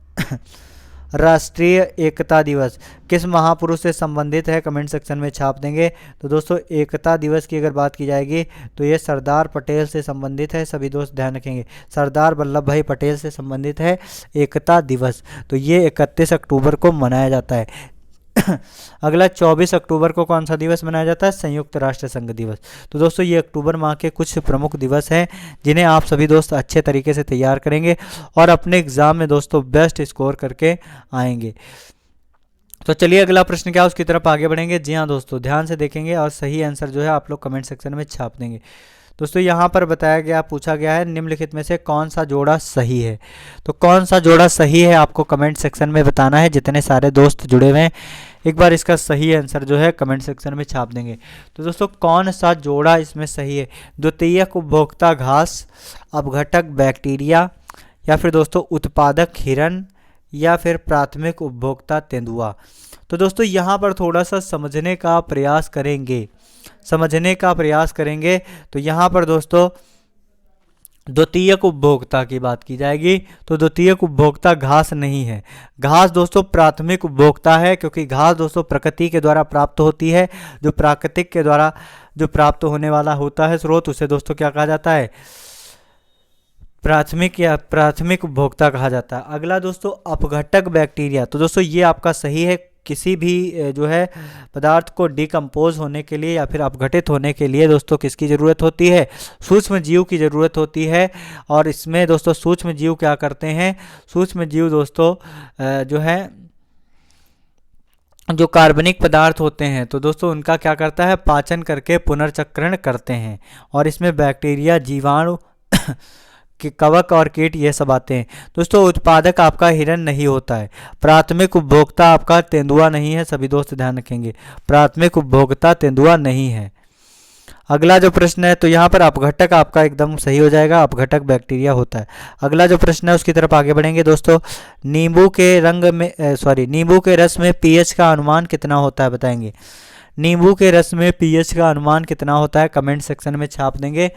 राष्ट्रीय एकता दिवस किस महापुरुष से संबंधित है, कमेंट सेक्शन में छाप देंगे। तो दोस्तों एकता दिवस की अगर बात की जाएगी तो ये सरदार पटेल से संबंधित है। सभी दोस्त ध्यान रखेंगे, सरदार वल्लभ भाई पटेल से संबंधित है एकता दिवस। तो ये 31 अक्टूबर को मनाया जाता है। अगला 24 अक्टूबर को कौन सा दिवस मनाया जाता है, संयुक्त राष्ट्र संघ दिवस। तो दोस्तों ये अक्टूबर माह के कुछ प्रमुख दिवस हैं जिन्हें आप सभी दोस्त अच्छे तरीके से तैयार करेंगे और अपने एग्जाम में दोस्तों बेस्ट स्कोर करके आएंगे। तो चलिए अगला प्रश्न क्या है उसकी तरफ आगे बढ़ेंगे। जी हाँ दोस्तों ध्यान से देखेंगे और सही आंसर जो है आप लोग कमेंट सेक्शन में छाप देंगे। दोस्तों यहाँ पर बताया गया, पूछा गया है निम्नलिखित में से कौन सा जोड़ा सही है। तो कौन सा जोड़ा सही है आपको कमेंट सेक्शन में बताना है। जितने सारे दोस्त जुड़े हुए हैं एक बार इसका सही आंसर जो है कमेंट सेक्शन में छाप देंगे। तो दोस्तों कौन सा जोड़ा इसमें सही है, द्वितीयक उपभोक्ता घास, अपघटक बैक्टीरिया, या फिर दोस्तों उत्पादक हिरण, या फिर प्राथमिक उपभोक्ता तेंदुआ। तो दोस्तों यहाँ पर थोड़ा सा समझने का प्रयास करेंगे, समझने का प्रयास करेंगे। तो यहाँ पर दोस्तों द्वितीयक उपभोक्ता की बात की जाएगी तो द्वितीयक उपभोक्ता घास नहीं है। घास दोस्तों प्राथमिक उपभोक्ता है, क्योंकि घास दोस्तों प्रकृति के द्वारा प्राप्त होती है। जो प्राकृतिक के द्वारा जो प्राप्त होने वाला होता है स्रोत, उसे दोस्तों क्या कहा जाता है, प्राथमिक या प्राथमिक उपभोक्ता कहा जाता है। अगला दोस्तों अपघटक बैक्टीरिया। तो दोस्तों ये आपका सही है। किसी भी जो है पदार्थ को डिकम्पोज होने के लिए या फिर अपघटित होने के लिए दोस्तों किसकी ज़रूरत होती है, सूक्ष्म जीव की ज़रूरत होती है। और इसमें दोस्तों सूक्ष्म जीव क्या करते हैं, सूक्ष्म जीव दोस्तों जो है जो कार्बनिक पदार्थ होते हैं तो दोस्तों उनका क्या करता है, पाचन करके पुनर्चक्रण करते हैं। और इसमें बैक्टीरिया, जीवाणु कि कवक और कीट ये सब आते हैं। दोस्तों उत्पादक आपका हिरण नहीं होता है। प्राथमिक उपभोक्ता आपका तेंदुआ नहीं है। सभी दोस्त ध्यान रखेंगे, प्राथमिक उपभोक्ता तेंदुआ नहीं है। अगला जो प्रश्न है तो यहाँ पर अपघटक आपका एकदम सही हो जाएगा, अपघटक बैक्टीरिया होता है। अगला जो प्रश्न है उसकी तरफ आगे बढ़ेंगे दोस्तों। नींबू के नींबू के रस में पीएच का अनुमान कितना होता है बताएंगे। नींबू के रस में पीएच का अनुमान कितना होता है कमेंट सेक्शन में छाप देंगे।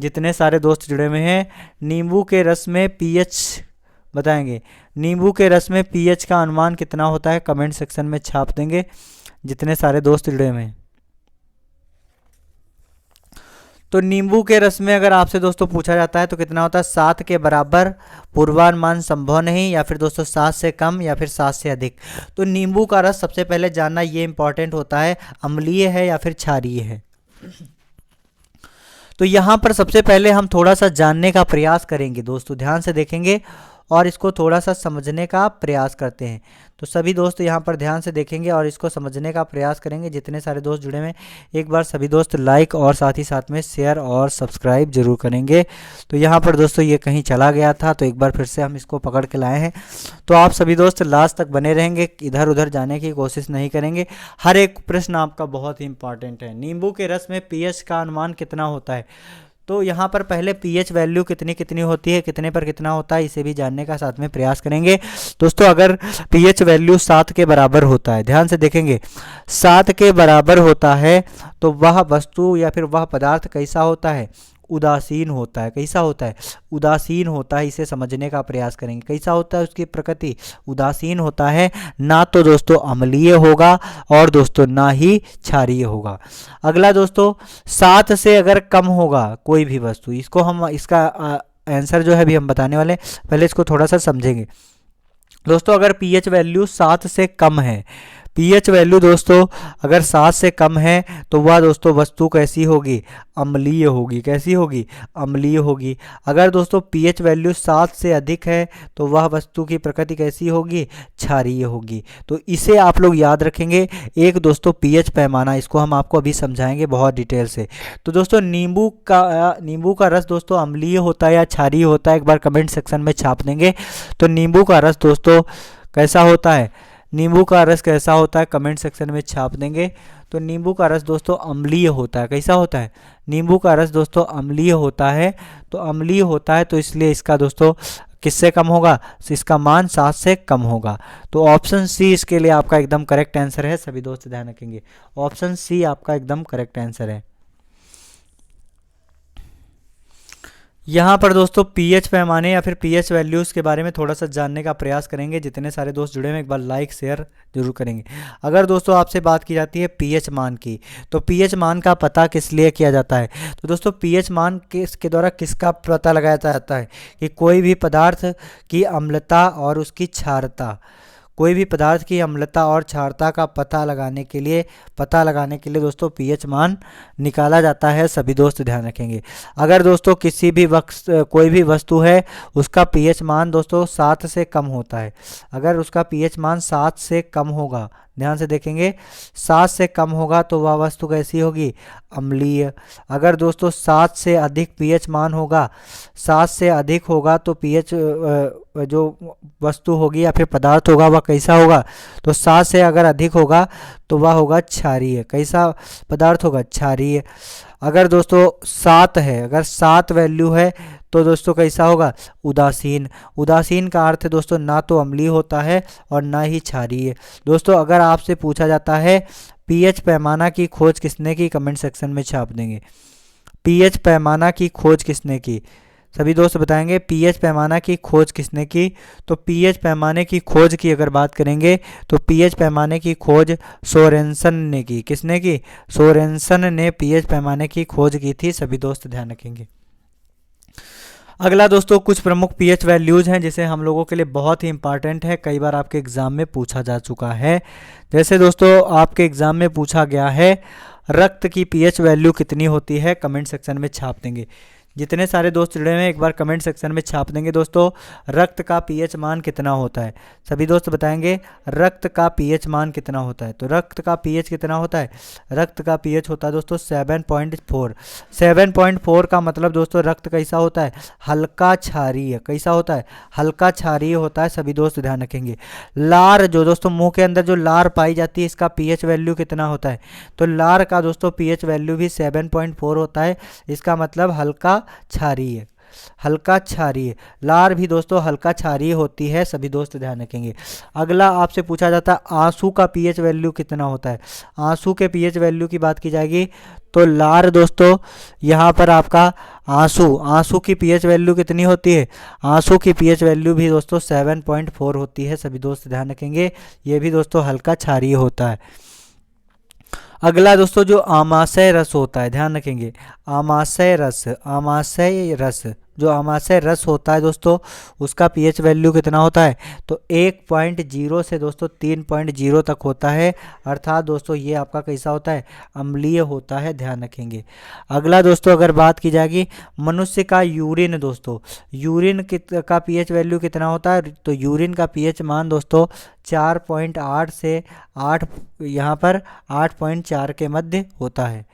जितने सारे दोस्त जुड़े हुए हैं, नींबू के रस में पीएच बताएंगे। नींबू के रस में पीएच का अनुमान कितना होता है, कमेंट सेक्शन में छाप देंगे जितने सारे दोस्त जुड़े हुए हैं। तो नींबू के रस में अगर आपसे दोस्तों पूछा जाता है तो कितना होता है, 7 के बराबर, पूर्वानुमान संभव नहीं, या फिर दोस्तों 7 से कम, या फिर 7 से अधिक। तो नींबू का रस सबसे पहले जानना ये इंपॉर्टेंट होता है, अम्लीय है या फिर क्षारीय है। तो यहाँ पर सबसे पहले हम थोड़ा सा जानने का प्रयास करेंगे दोस्तों, ध्यान से देखेंगे और इसको थोड़ा सा समझने का प्रयास करते हैं। तो सभी दोस्त यहाँ पर ध्यान से देखेंगे और इसको समझने का प्रयास करेंगे जितने सारे दोस्त जुड़े हुए हैं। एक बार सभी दोस्त लाइक और साथ ही साथ में शेयर और सब्सक्राइब जरूर करेंगे। तो यहाँ पर दोस्तों ये कहीं चला गया था, तो एक बार फिर से हम इसको पकड़ के लाए हैं। तो आप सभी दोस्त लास्ट तक बने रहेंगे, इधर उधर जाने की कोशिश नहीं करेंगे। हर एक प्रश्न आपका बहुत ही इंपॉर्टेंट है। नींबू के रस में पीएच का अनुमान कितना होता है, तो यहाँ पर पहले पीएच वैल्यू कितनी कितनी होती है, कितने पर कितना होता है, इसे भी जानने का साथ में प्रयास करेंगे दोस्तों। अगर पीएच वैल्यू 7 के बराबर होता है, ध्यान से देखेंगे, 7 के बराबर होता है तो वह वस्तु या फिर वह पदार्थ कैसा होता है, उदासीन होता है। कैसा होता है, उदासीन होता है। इसे समझने का प्रयास करेंगे, कैसा होता है उसकी प्रकृति, उदासीन होता है। ना तो दोस्तों अम्लीय होगा और दोस्तों ना ही क्षारीय होगा। अगला दोस्तों, 7 से अगर कम होगा कोई भी वस्तु, इसको हम इसका आंसर जो है अभी हम बताने वाले, पहले इसको थोड़ा सा समझेंगे दोस्तों। अगर पीएच वैल्यू 7 से कम है, पीएच वैल्यू दोस्तों अगर 7 से कम है तो वह दोस्तों वस्तु कैसी होगी, अम्लीय होगी। कैसी होगी, अम्लीय होगी। अगर दोस्तों पीएच वैल्यू 7 से अधिक है तो वह वस्तु की प्रकृति कैसी होगी, क्षारीय होगी। तो इसे आप लोग याद रखेंगे। एक दोस्तों पीएच पैमाना, इसको हम आपको अभी समझाएंगे बहुत डिटेल से। तो दोस्तों नींबू का रस दोस्तों अम्लीय होता है या क्षारीय होता है, एक बार कमेंट सेक्शन में छाप देंगे। तो नींबू का रस दोस्तों कैसा होता है, नींबू का रस कैसा होता है, कमेंट सेक्शन में छाप देंगे। तो नींबू का रस दोस्तों अम्लीय होता है। कैसा होता है, नींबू का रस दोस्तों अम्लीय होता है। तो अम्लीय होता है तो इसलिए इसका दोस्तों किससे कम होगा, इसका मान 7 से कम होगा। तो ऑप्शन सी इसके लिए आपका एकदम करेक्ट आंसर है। सभी दोस्त ध्यान रखेंगे, ऑप्शन सी आपका एकदम करेक्ट आंसर है। यहाँ पर दोस्तों पीएच पैमाने या फिर पीएच वैल्यूज़ के बारे में थोड़ा सा जानने का प्रयास करेंगे। जितने सारे दोस्त जुड़े हैं एक बार लाइक शेयर जरूर करेंगे। अगर दोस्तों आपसे बात की जाती है पीएच मान की, तो पीएच मान का पता किस लिए किया जाता है, तो दोस्तों पीएच मान के द्वारा किसका पता लगाया जाता है कि कोई भी पदार्थ की अम्लता और उसकी क्षारता, कोई भी पदार्थ की अम्लता और क्षारता का पता लगाने के लिए दोस्तों पीएच मान निकाला जाता है। सभी दोस्त ध्यान रखेंगे। अगर दोस्तों किसी भी वक्त कोई भी वस्तु है उसका पीएच मान दोस्तों 7 से कम होता है, अगर उसका पीएच मान 7 से कम होगा, ध्यान से देखेंगे, 7 से कम होगा तो वह वस्तु कैसी होगी, अम्लीय। अगर दोस्तों 7 से अधिक पीएच मान होगा, 7 से अधिक होगा तो पीएच जो वस्तु होगी या फिर पदार्थ होगा वह कैसा होगा, तो 7 से अगर अधिक होगा तो वह होगा क्षारीय। कैसा पदार्थ होगा, क्षारीय। अगर दोस्तों 7 है, अगर 7 वैल्यू है तो दोस्तों कैसा होगा, उदासीन। उदासीन का अर्थ है दोस्तों ना तो अम्लीय होता है और ना ही क्षारीय। दोस्तों अगर आपसे पूछा जाता है पीएच पैमाना की खोज किसने की, कमेंट सेक्शन में छाप देंगे। पीएच पैमाना की खोज किसने की, सभी दोस्त बताएंगे पीएच पैमाना की खोज किसने की। तो पीएच पैमाने की खोज की अगर बात करेंगे तो पीएच पैमाने की खोज सोरेनसन ने की। किसने की, सोरेनसन ने पीएच पैमाने की खोज की थी। सभी दोस्त ध्यान रखेंगे। अगला दोस्तों कुछ प्रमुख पीएच वैल्यूज हैं जिसे हम लोगों के लिए बहुत ही इंपॉर्टेंट है, कई बार आपके एग्जाम में पूछा जा चुका है। जैसे दोस्तों आपके एग्जाम में पूछा गया है रक्त की पीएच वैल्यू कितनी होती है, कमेंट सेक्शन में छाप देंगे। जितने सारे दोस्त जुड़े हुए हैं एक बार कमेंट सेक्शन में छाप देंगे दोस्तों रक्त का पीएच मान कितना होता है। सभी दोस्त बताएंगे रक्त का पीएच मान कितना होता है। तो रक्त का पीएच कितना होता है, रक्त का पीएच होता है दोस्तों 7.4। 7.4 का मतलब दोस्तों रक्त कैसा होता है, हल्का क्षारीय। कैसा होता है, हल्का क्षारीय होता है। सभी दोस्त ध्यान रखेंगे। लार जो दोस्तों मुंह के अंदर जो लार पाई जाती है इसका पीएच वैल्यू कितना होता है, तो लार का दोस्तों पीएच वैल्यू भी 7.4 होता है। इसका मतलब हल्का क्षारीय। हल्का क्षारीय। लार भी दोस्तों हल्का क्षारीय होती है, सभी दोस्त ध्यान रखेंगे। अगला आपसे पूछा जाता है आंसू का पीएच वैल्यू कितना होता है। आंसू के पीएच वैल्यू की बात की जाएगी तो लार दोस्तों यहाँ पर आपका आंसू की पीएच वैल्यू कितनी होती है। आंसू की पीएच वैल्यू भी दोस्तों 7.4 होती है, सभी दोस्त ध्यान रखेंगे। ये भी दोस्तों हल्का क्षारीय होता है। अगला दोस्तों जो आमाशय रस होता है, ध्यान रखेंगे। आमाशय रस जो आमाशय रस होता है दोस्तों, उसका पीएच वैल्यू कितना होता है तो 1.0 से दोस्तों 3.0 तक होता है। अर्थात दोस्तों ये आपका कैसा होता है, अम्लीय होता है, ध्यान रखेंगे। अगला दोस्तों अगर बात की जाएगी मनुष्य का यूरिन दोस्तों, यूरिन का पीएच वैल्यू कितना होता है तो यूरिन का पीएच मान दोस्तों 4.8 से 8 यहाँ पर 8.4 के मध्य होता है।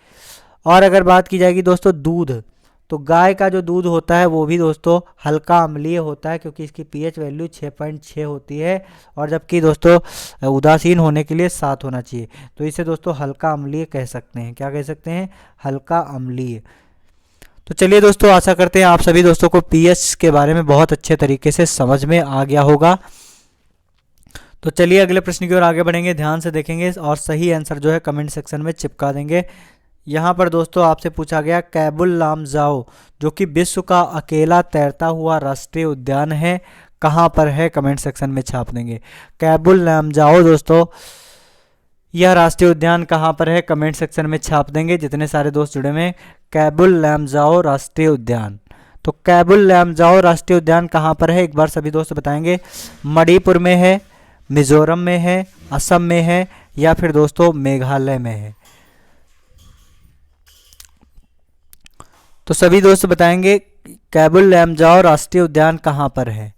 और अगर बात की जाएगी दोस्तों दूध, तो गाय का जो दूध होता है वो भी दोस्तों हल्का अम्लीय होता है, क्योंकि इसकी पीएच वैल्यू 6.6 होती है, और जबकि दोस्तों उदासीन होने के लिए 7 होना चाहिए। तो इसे दोस्तों हल्का अम्लीय कह सकते हैं। क्या कह सकते हैं, हल्का अम्लीय। तो चलिए दोस्तों, आशा करते हैं आप सभी दोस्तों को पीएच के बारे में बहुत अच्छे तरीके से समझ में आ गया होगा। तो चलिए अगले प्रश्न की ओर आगे बढ़ेंगे, ध्यान से देखेंगे और सही आंसर जो है कमेंट सेक्शन में चिपका देंगे। यहाँ पर दोस्तों आपसे पूछा गया कैबुल लामजाओ जो कि विश्व का अकेला तैरता हुआ राष्ट्रीय उद्यान है, कहाँ पर है, कमेंट सेक्शन में छाप देंगे। कैबुल लामजाओ दोस्तों यह राष्ट्रीय उद्यान कहाँ पर है, कमेंट सेक्शन में छाप देंगे जितने सारे दोस्त जुड़े हुए। कैबुल लामजाओ राष्ट्रीय उद्यान, तो कैबुल लामजाओ राष्ट्रीय उद्यान कहाँ पर है, एक बार सभी दोस्त बताएंगे। मणिपुर में है, मिजोरम में है, असम में है, या फिर दोस्तों मेघालय में है। तो सभी दोस्त बताएंगे कैबुल लामजाओ राष्ट्रीय उद्यान कहाँ पर है।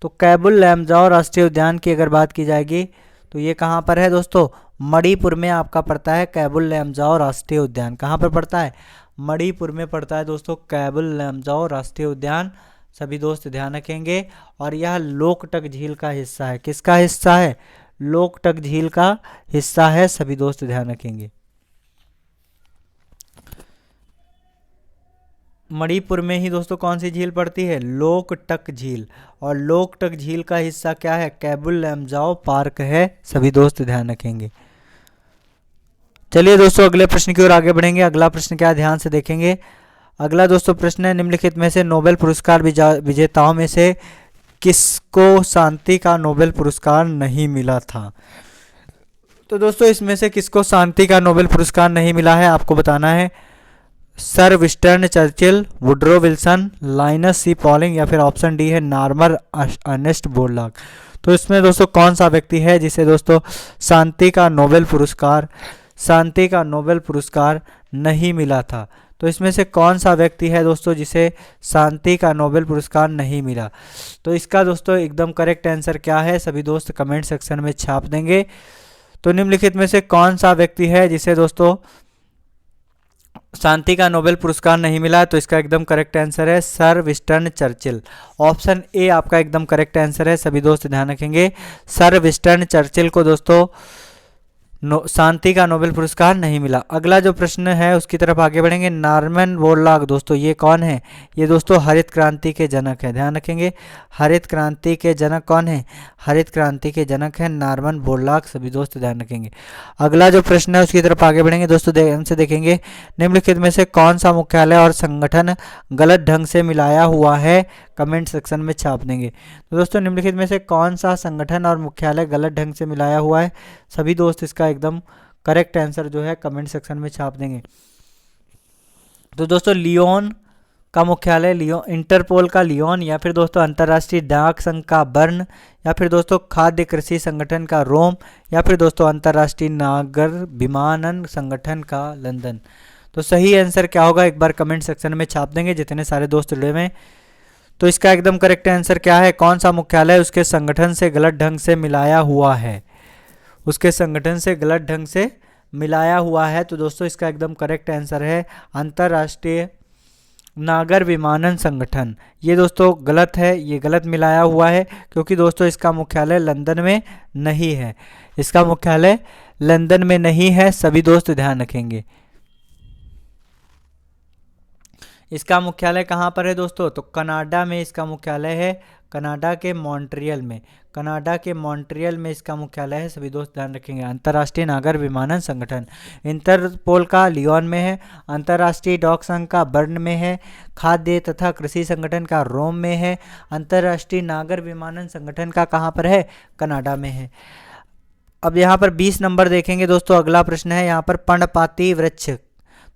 तो कैबुल लामजाओ राष्ट्रीय उद्यान की अगर बात की जाएगी तो ये कहाँ पर है दोस्तों, मणिपुर में आपका पड़ता है कैबुल लामजाओ राष्ट्रीय उद्यान। कहाँ पर पड़ता है, मणिपुर में पड़ता है दोस्तों कैबुल लामजाओ राष्ट्रीय उद्यान, सभी दोस्त ध्यान रखेंगे। और यह लोकटक झील का हिस्सा है। किसका हिस्सा है, लोकटक झील का हिस्सा है, सभी दोस्त ध्यान रखेंगे। मणिपुर में ही दोस्तों कौन सी झील पड़ती है, लोकटक झील, और लोकटक झील का हिस्सा क्या है, कैबुल लामजाओ पार्क है, सभी दोस्त ध्यान रखेंगे। चलिए दोस्तों अगले प्रश्न की ओर आगे बढ़ेंगे। अगला प्रश्न क्या है, ध्यान से देखेंगे। अगला दोस्तों प्रश्न है निम्नलिखित में से नोबेल पुरस्कार विजेताओं में से किसको शांति का नोबेल पुरस्कार नहीं मिला था। तो दोस्तों इसमें से किसको शांति का नोबेल पुरस्कार नहीं मिला है आपको बताना है। Sir Winston Churchill, Woodrow Wilson, Linus C Pauling, या फिर ऑप्शन डी है नॉर्मन अर्नेस्ट बोरलॉग। तो इसमें दोस्तों कौन सा व्यक्ति है जिसे दोस्तों शांति का नोबेल पुरस्कार नहीं मिला था। तो इसमें से कौन सा व्यक्ति है दोस्तों जिसे शांति का नोबेल पुरस्कार नहीं मिला। तो इसका दोस्तों एकदम करेक्ट आंसर क्या है, सभी दोस्त कमेंट सेक्शन में छाप देंगे। तो निम्नलिखित में से कौन सा व्यक्ति है जिसे दोस्तों शांति का नोबेल पुरस्कार नहीं मिला। तो इसका एकदम करेक्ट आंसर है sir Winston Churchill. Option A आपका एकदम करेक्ट आंसर है, सभी दोस्त ध्यान रखेंगे। सर विस्टर्न चर्चिल को दोस्तों शांति का नोबेल पुरस्कार नहीं मिला। अगला जो प्रश्न है उसकी तरफ आगे बढ़ेंगे। नॉर्मन बोरलॉग दोस्तों ये कौन है, ये दोस्तों हरित क्रांति के जनक है, ध्यान रखेंगे। हरित क्रांति के जनक कौन है, हरित क्रांति के जनक है नॉर्मन बोरलॉग, सभी दोस्त ध्यान रखेंगे। अगला जो प्रश्न है उसकी तरफ आगे बढ़ेंगे दोस्तों, ध्यान से देखेंगे। निम्नलिखित में से कौन सा मुख्यालय और संगठन गलत ढंग से मिलाया हुआ है, कमेंट सेक्शन में छाप देंगे। तो दोस्तों निम्नलिखित में से कौन सा संगठन और मुख्यालय गलत ढंग से मिलाया हुआ है, सभी दोस्त इसका एकदम करेक्ट आंसर जो है कमेंट सेक्शन में छाप देंगे। तो दोस्तों लियोन का मुख्यालय इंटरपोल का लियोन, या फिर दोस्तों अंतर्राष्ट्रीय डाक संघ का बर्न, या फिर दोस्तों खाद्य कृषि संगठन का रोम, या फिर दोस्तों अंतर्राष्ट्रीय नागर विमानन संगठन का लंदन। तो सही आंसर क्या होगा एक बार कमेंट सेक्शन में छाप देंगे जितने सारे दोस्त जुड़े हुए। तो इसका एकदम करेक्ट आंसर क्या है, कौन सा मुख्यालय उसके संगठन से गलत ढंग से मिलाया हुआ है, उसके संगठन से गलत ढंग से मिलाया हुआ है। तो दोस्तों इसका एकदम करेक्ट आंसर है अंतर्राष्ट्रीय नागर विमानन संगठन। ये दोस्तों गलत है, ये गलत मिलाया हुआ है क्योंकि दोस्तों इसका मुख्यालय लंदन में नहीं है, इसका मुख्यालय लंदन में नहीं है, सभी दोस्त ध्यान रखेंगे। इसका मुख्यालय कहाँ पर है दोस्तों? तो कनाडा में इसका मुख्यालय है, कनाडा के मॉन्ट्रियल में, कनाडा के मॉन्ट्रियल में इसका मुख्यालय है। सभी दोस्त ध्यान रखेंगे। अंतर्राष्ट्रीय नागर विमानन संगठन इंटरपोल का लियोन में है, अंतर्राष्ट्रीय डॉक संघ का बर्न में है, खाद्य तथा कृषि संगठन का रोम में है, अंतर्राष्ट्रीय नागर विमानन संगठन का कहाँ पर है? कनाडा में है। अब यहाँ पर 20 नंबर देखेंगे दोस्तों, अगला प्रश्न है यहाँ पर पर्णपाती वृक्ष।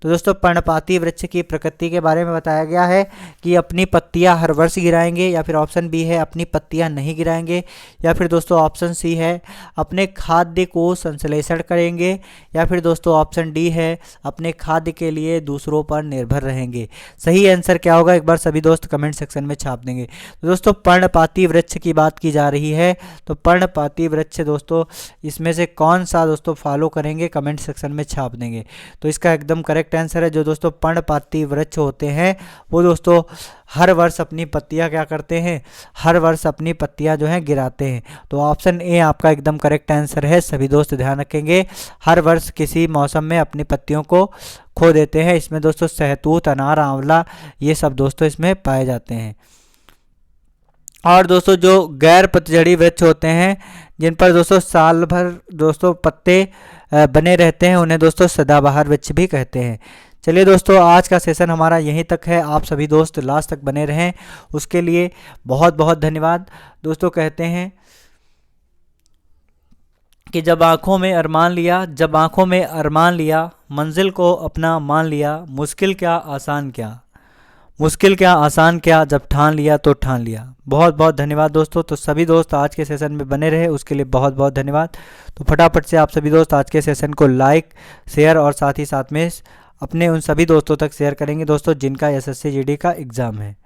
तो दोस्तों पर्णपाती वृक्ष की प्रकृति के बारे में बताया गया है कि अपनी पत्तियां हर वर्ष गिराएंगे, या फिर ऑप्शन बी है अपनी पत्तियां नहीं गिराएंगे, या फिर दोस्तों ऑप्शन सी है अपने खाद्य को संश्लेषण करेंगे, या फिर दोस्तों ऑप्शन डी है अपने खाद्य के लिए दूसरों पर निर्भर रहेंगे। सही आंसर क्या होगा एक बार सभी दोस्त कमेंट सेक्शन में छाप देंगे। तो दोस्तों पर्णपाती वृक्ष की बात की जा रही है, तो पर्णपाती वृक्ष दोस्तों इसमें से कौन सा दोस्तों फॉलो करेंगे कमेंट सेक्शन में छाप देंगे। तो इसका एकदम करेक्ट आंसर है जो दोस्तों पर्णपाती वृक्ष होते हैं वो दोस्तों हर वर्ष अपनी पत्तियां क्या करते हैं? हर वर्ष अपनी पत्तियां जो हैं गिराते हैं। तो ऑप्शन ए आपका एकदम करेक्ट आंसर है। सभी दोस्त ध्यान रखेंगे, हर वर्ष किसी मौसम में अपनी पत्तियों को खो देते हैं। इसमें दोस्तों सहतूत, अनार, आंवला ये सब दोस्तों इसमें पाए जाते हैं। और दोस्तों जो गैर पतझड़ी वृक्ष होते हैं जिन पर दोस्तों साल भर दोस्तों पत्ते बने रहते हैं उन्हें दोस्तों सदाबहार वृक्ष भी कहते हैं। चलिए दोस्तों आज का सेशन हमारा यहीं तक है। आप सभी दोस्त लास्ट तक बने रहें उसके लिए बहुत बहुत धन्यवाद। दोस्तों कहते हैं कि जब आंखों में अरमान लिया, जब आंखों में अरमान लिया, मंजिल को अपना मान लिया, मुश्किल क्या आसान क्या, मुश्किल क्या आसान क्या, जब ठान लिया तो ठान लिया। बहुत बहुत धन्यवाद दोस्तों। तो सभी दोस्त आज के सेशन में बने रहे उसके लिए बहुत बहुत धन्यवाद। तो फटाफट से आप सभी दोस्त आज के सेशन को लाइक, शेयर और साथ ही साथ में अपने उन सभी दोस्तों तक शेयर करेंगे दोस्तों जिनका एसएससी जीडी का एग्ज़ाम है।